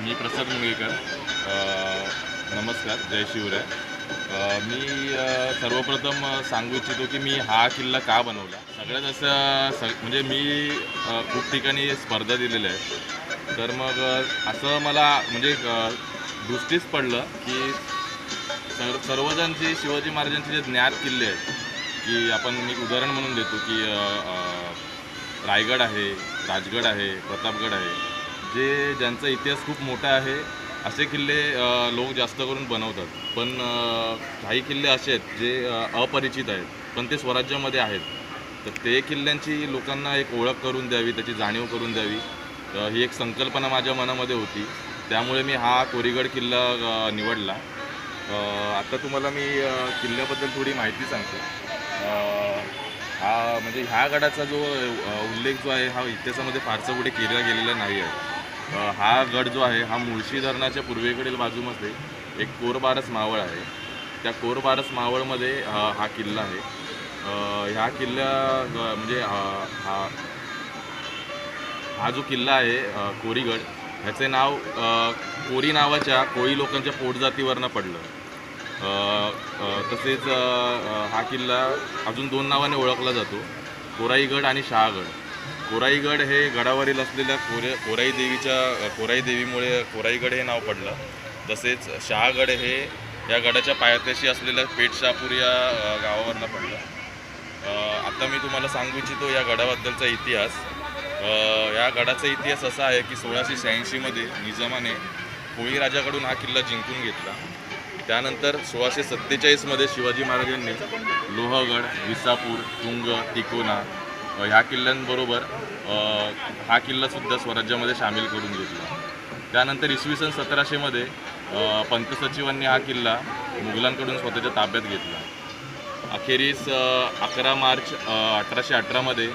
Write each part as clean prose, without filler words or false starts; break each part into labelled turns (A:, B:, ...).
A: मी प्रसाद मुंगेकर. नमस्कार, जय शिवराय. मी सर्वप्रथम सांगू इच्छितो की मी हा किल्ला का बनवला. सगळ्यात असं म्हणजे मी खूप ठिकाणी स्पर्धा दिलेल्या आहेत. तर मग असं मला म्हणजे दृष्टीस पडलं की सर्वजण जे शिवाजी महाराजांचे जे ज्ञात किल्ले आहेत, की आपण एक उदाहरण म्हणून देतो की रायगड आहे, राजगड आहे, प्रतापगड आहे, ज्यांचा इतिहास खूप मोठा आहे, असे किल्ले लोक जास्त करून बनवतात. पण काही किल्ले असे आहेत जे अपरिचित आहेत, पण ते स्वराज्यामध्ये आहेत. तर ते किल्ल्यांची लोकांना एक ओळख करून द्यावी, त्याची जाणीव करून द्यावी, ही एक संकल्पना माझ्या मनामध्ये होती. त्यामुळे मी हा कोरीगड किल्ला निवडला. आता तुम्हाला मी किल्ल्याबद्दल थोडी माहिती सांगतो. हा म्हणजे ह्या गडाचा जो उल्लेख जो आहे हा इतिहासामध्ये फारसा कुठे केला गेलेला नाही आहे. हा गड जो आहे हा मुळशी धरणाच्या पूर्वेकडील बाजूमध्ये एक कोरबारस मावळ आहे. त्या कोरबारस मावळमध्ये हा किल्ला आहे. ह्या किल्ला म्हणजे हा हा जो किल्ला आहे कोरीगड, ह्याचे नाव कोरी नावाच्या कोळी लोकांच्या पोटजातीवरनं पडलं. तसेच हा किल्ला अजून 2 नावाने ओळखला जातो, कोराईगड आणि शहागड. कोराईगड हे गडावरील असलेल्या कोराई देवीमुळे कोराईगड हे नाव पडलं. तसेच शहागड हे या गडाच्या पायथ्याशी असलेल्या पेठशापूर या गावावरनं पडलं. आता मी तुम्हाला सांगू इच्छितो या गडाबद्दलचा इतिहास. या गडाचा इतिहास असा आहे की 1686मध्ये निजामाने कोळी राजाकडून हा किल्ला जिंकून घेतला. त्यानंतर 1647मध्ये शिवाजी महाराजांनी लोहगड, विसापूर, तुंग, तिकोना ह्या किल्ल्यांबरोबर हा किल्लासुद्धा स्वराज्यामध्ये सामील करून घेतला. त्यानंतर इसवी सन 1700मध्ये पंत सचिवांनी हा किल्ला मुघलांकडून स्वतःच्या ताब्यात घेतला. अखेरीस 11 मार्च 1818मध्ये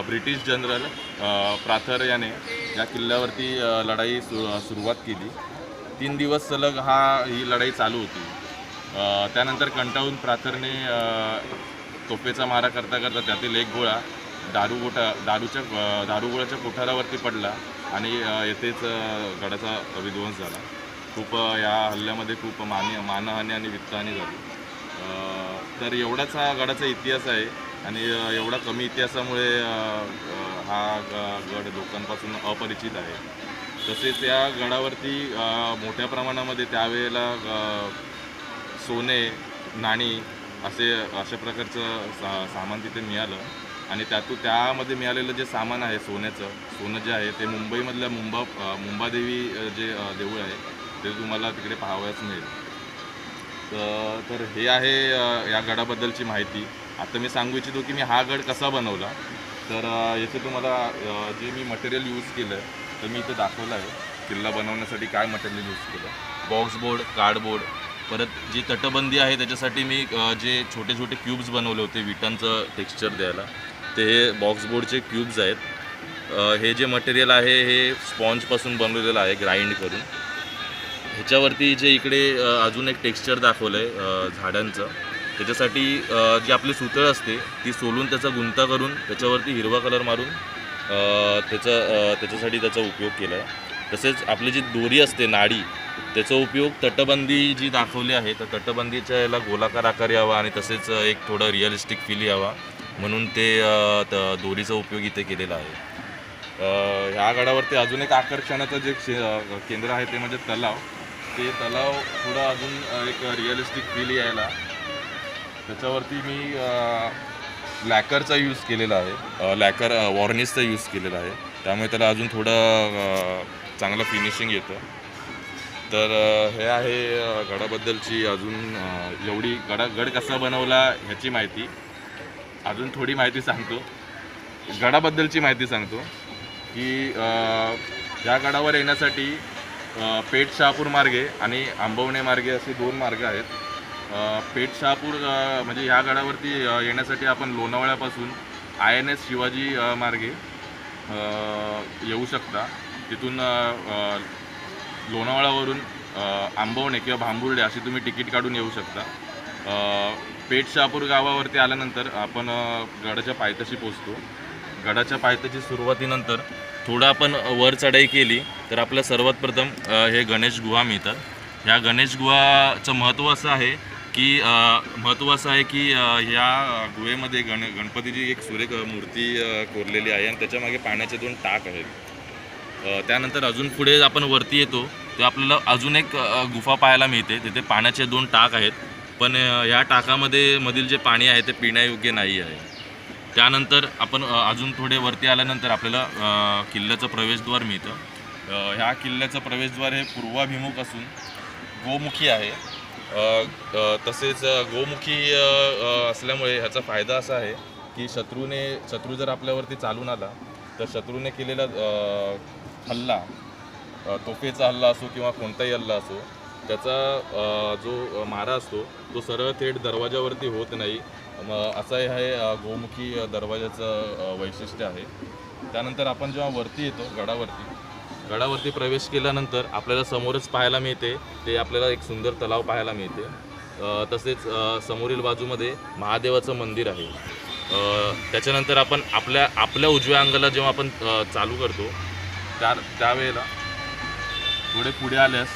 A: ब्रिटिश जनरल प्राथर याने या किल्ल्यावरती लढाई सुरुवात केली. 3 दिवस सलग ही लढाई चालू होती. त्यानंतर कंटाळून प्राथरने तोफेचा मारा करता करता त्यातील एक गोळा दारुगोळ्याच्या कोठारावरती पडला आणि येथेच गडाचा विध्वंस झाला. खूप या हल्ल्यामध्ये खूप मानहानी आणि वित्तहानी झाली. तर एवढाच हा गडाचा इतिहास आहे आणि एवढा कमी इतिहासामुळे हा गड लोकांपासून अपरिचित आहे. तसेच या गडावरती मोठ्या प्रमाणामध्ये त्यावेळेला सोने, नाणी अशा प्रकारचं सामान तिथे मिळालं आणि त्यामध्ये मिळालेलं जे सामान आहे सोनं जे आहे ते मुंबईमधल्या मुंबादेवी जे देऊळ आहे ते तुम्हाला तिकडे पाहावयास मिळेल. तर हे आहे या गडाबद्दलची माहिती. आता मी सांगू इच्छितो की मी हा गड कसा बनवला. तर याचे तुम्हाला जे मी मटेरियल यूज केलं तर मी इथे दाखवलं आहे. किल्ला बनवण्यासाठी काय मटेरियल यूज केलं. बॉक्सबोर्ड, कार्डबोर्ड, परत जी तटबंदी आहे त्याच्यासाठी मी जे छोटे छोटे क्यूब्स बनवले होते विटांचं टेक्स्चर द्यायला, ते हे बॉक्सबोर्डचे क्यूब्स आहेत. हे जे मटेरियल आहे हे स्पॉन्जपासून बनवलेलं आहे ग्राइंड करून. ह्याच्यावरती जे इकडे अजून एक टेक्स्चर दाखवलं आहे झाडांचं, त्याच्यासाठी जी आपली सुतळ असते ती सोलून त्याचा गुंता करून त्याच्यावरती हिरवा कलर मारून त्याच्यासाठी त्याचा उपयोग केला आहे. तसेच आपली जी दोरी असते नाडी, त्याचा उपयोग तटबंदी जी दाखवली आहे तर तटबंदीच्या याला गोलाकार आकार यावा आणि तसेच एक थोडं रिअलिस्टिक फील यावा म्हणून ते दोरीचा उपयोग इथे केलेला आहे. ह्या गडावरती अजून एक आकर्षणाचं जे केंद्र आहे ते म्हणजे तलाव. ते तलाव थोडं अजून एक रिअलिस्टिक फील यायला त्याच्यावरती मी लॅकरचा यूज केलेला आहे. लॅकर वॉर्निशचा यूज केलेला आहे, त्यामुळे त्याला अजून थोडं चांगलं फिनिशिंग येतं. तर हे आहे गडाबद्दलची अजून एवढी गड कसा बनवला ह्याची माहिती. अजून थोडी माहिती सांगतो, गडाबद्दलची माहिती सांगतो की या गडावर येण्यासाठी पेठ शहापूर मार्गे आणि आंबवणे मार्गे असे 2 मार्ग आहेत. पेठ शहापूर म्हणजे ह्या गडावरती येण्यासाठी आपण लोणावळ्यापासून INS शिवाजी मार्गे येऊ शकता. तिथून लोणावळ्यावरून आंबवणे किंवा भांबुर्डे अशी तुम्ही तिकीट काढून येऊ शकता. पेठ शहापूर गावावरती आल्यानंतर आपण गडाच्या पायथ्याशी पोचतो. गडाच्या पायथ्याची सुरुवातीनंतर थोडं आपण वर चढाई केली तर आपल्याला सर्वात प्रथम हे गणेश गुहा मिळतात. ह्या गणेश गुहाचं महत्त्व असं आहे की ह्या गुहेमध्ये गणपतीची एक सुरेख मूर्ती कोरलेली आहे आणि त्याच्यामागे पाण्याचे 2 टाक आहेत. त्यानंतर अजून पुढे आपण वरती येतो तेव्हा आपल्याला अजून एक गुफा पाहायला मिळते. तिथे पाण्याचे 2 टाक आहेत, पण ह्या टाकामध्ये मधील जे पाणी आहे ते पिण्यायोग्य नाही आहे. त्यानंतर आपण अजून थोडे वरती आल्यानंतर आपल्याला किल्ल्याचं प्रवेशद्वार मिळतं. ह्या किल्ल्याचं प्रवेशद्वार हे पूर्वाभिमुख असून गोमुखी आहे. तसेच गोमुखी असल्यामुळे ह्याचा फायदा असा आहे की शत्रू जर आपल्यावरती चालून आला तर शत्रूने केलेला हल्ला, तोफेचा हल्ला असो किंवा कोणताही हल्ला असो, त्याचा जो मारा असतो तो सरळ थेट दरवाजावरती होत नाही. असं हे गोमुखी दरवाजाचं वैशिष्ट्य आहे. त्यानंतर आपण जेव्हा वरती येतो गडावरती प्रवेश केल्यानंतर आपल्याला समोरच पाहायला मिळते ते आपल्याला एक सुंदर तलाव पाहायला मिळते. तसेच समोरील बाजूमध्ये महादेवाचं मंदिर आहे. त्याच्यानंतर आपण आपल्या उजव्या अंगाला जेव्हा आपण चालू करतो त्यावेळेला थोडे पुढे आल्यास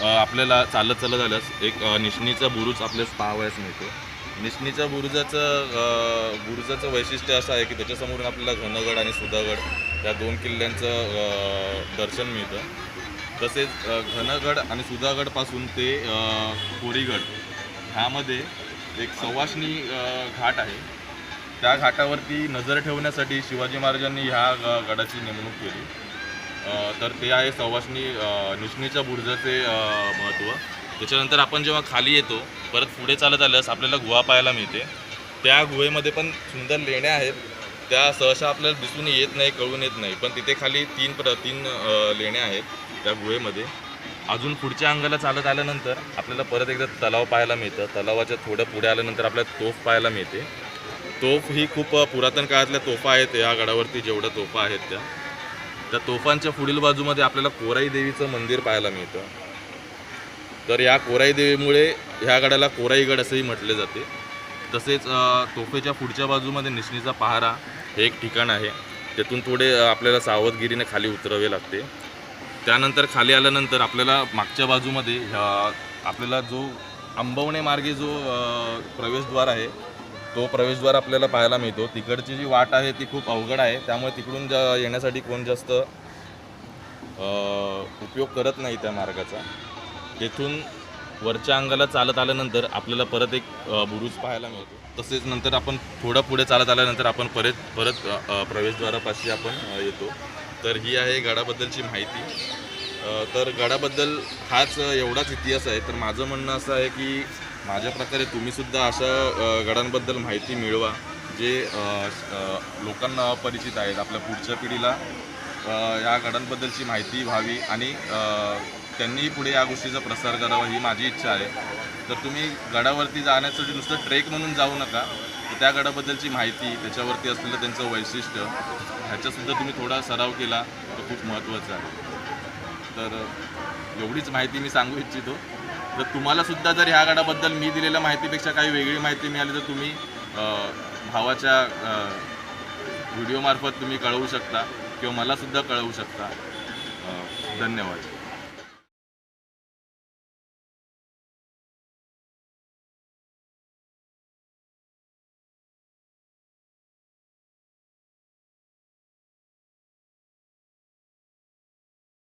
A: आपल्याला चालत आल्यास एक निशनीचा बुरुज आपल्याला पाहावयास मिळतो. निशनीच्या बुरुजाचं वैशिष्ट्य असं आहे की त्याच्यासमोरून आपल्याला घनगड आणि सुधागड या 2 किल्ल्यांचं दर्शन मिळतं. तसेच घनगड आणि सुधागडपासून ते कोरीगड ह्यामध्ये एक सवाष्णी घाट आहे. त्या घाटावरती नजर ठेवण्यासाठी शिवाजी महाराजांनी ह्या गडाची नेमणूक केली. तर ते आहे सवाष्णी निशनीच्या बुरुजाचे महत्त्व. त्याच्यानंतर आपण जेव्हा खाली येतो परत पुढे चालत आल्यास आपल्याला गुहा पाहायला मिळते. त्या गुहेमध्ये पण सुंदर लेण्या आहेत. त्या सहसा आपल्याला दिसून येत नाही, कळून येत नाही, पण तिथे खाली 3 लेण्या आहेत त्या गुहेमध्ये. अजून पुढच्या अंगाला चालत आल्यानंतर आपल्याला परत एकदा तलाव पाहायला मिळतं. तलावाच्या थोडं पुढे आल्यानंतर आपल्याला तोफ पाहायला मिळते. तोफ ही खूप पुरातन काळातल्या तोफा आहेत. या गडावरती जेवढ्या तोफा आहेत त्या तोफांच्या पुढील बाजूमध्ये आपल्याला कोराई देवीचं मंदिर पाहायला मिळतं. तर या कोराई देवीमुळे ह्या गडाला कोराईगड असंही म्हटले जाते. तसेच तोफेच्या पुढच्या बाजूमध्ये निशनीचा पहारा हे एक ठिकाण आहे. तेथून थोडे आपल्याला सावधगिरीने खाली उतरावे लागते. त्यानंतर खाली आल्यानंतर आपल्याला मागच्या बाजूमध्ये आपल्याला जो आंबवणे मार्गे जो प्रवेशद्वार आहे तो प्रवेशद्वार आपल्याला पाहायला मिळतो. तिकडची जी वाट आहे ती खूप अवघड आहे, त्यामुळे तिकडून येण्यासाठी कोण जास्त उपयोग करत नाही त्या मार्गाचा. तेथून वरच्या अंगाला चालत आल्यानंतर आपल्याला परत एक बुरुज पाहायला मिळतो. तसेच नंतर आपण थोडं पुढे चालत आल्यानंतर आपण परत प्रवेशद्वारापाशी आपण येतो. तर ही आहे गडाबद्दलची माहिती. तर गडाबद्दल हाच एवढाच इतिहास आहे. तर माझं म्हणणं असं आहे की माझ्या प्रकारे तुम्हीसुद्धा अशा गडांबद्दल माहिती मिळवा जे लोकांना अपरिचित आहेत. आपल्या पुढच्या पिढीला या गडांबद्दलची माहिती व्हावी आणि त्यांनी पुढे या गोष्टीचा प्रसार करावा ही माझी इच्छा आहे. तर तुम्ही गडावरती जाण्यासाठी नुसतं ट्रेक म्हणून जाऊ नका, तर त्या गडाबद्दलची माहिती, त्याच्यावरती असलेलं त्यांचं वैशिष्ट्य ह्याचासुद्धा तुम्ही थोडा सराव केला तर खूप महत्त्वाचं आहे. तर एवढीच माहिती मी सांगू इच्छितो. तर तुम्हालासुद्धा जर ह्या गडाबद्दल मी दिलेल्या माहितीपेक्षा काही वेगळी माहिती मिळाली तर तुम्ही भावाच्या व्हिडिओमार्फत तुम्ही कळवू शकता किंवा मलासुद्धा कळवू शकता. धन्यवाद.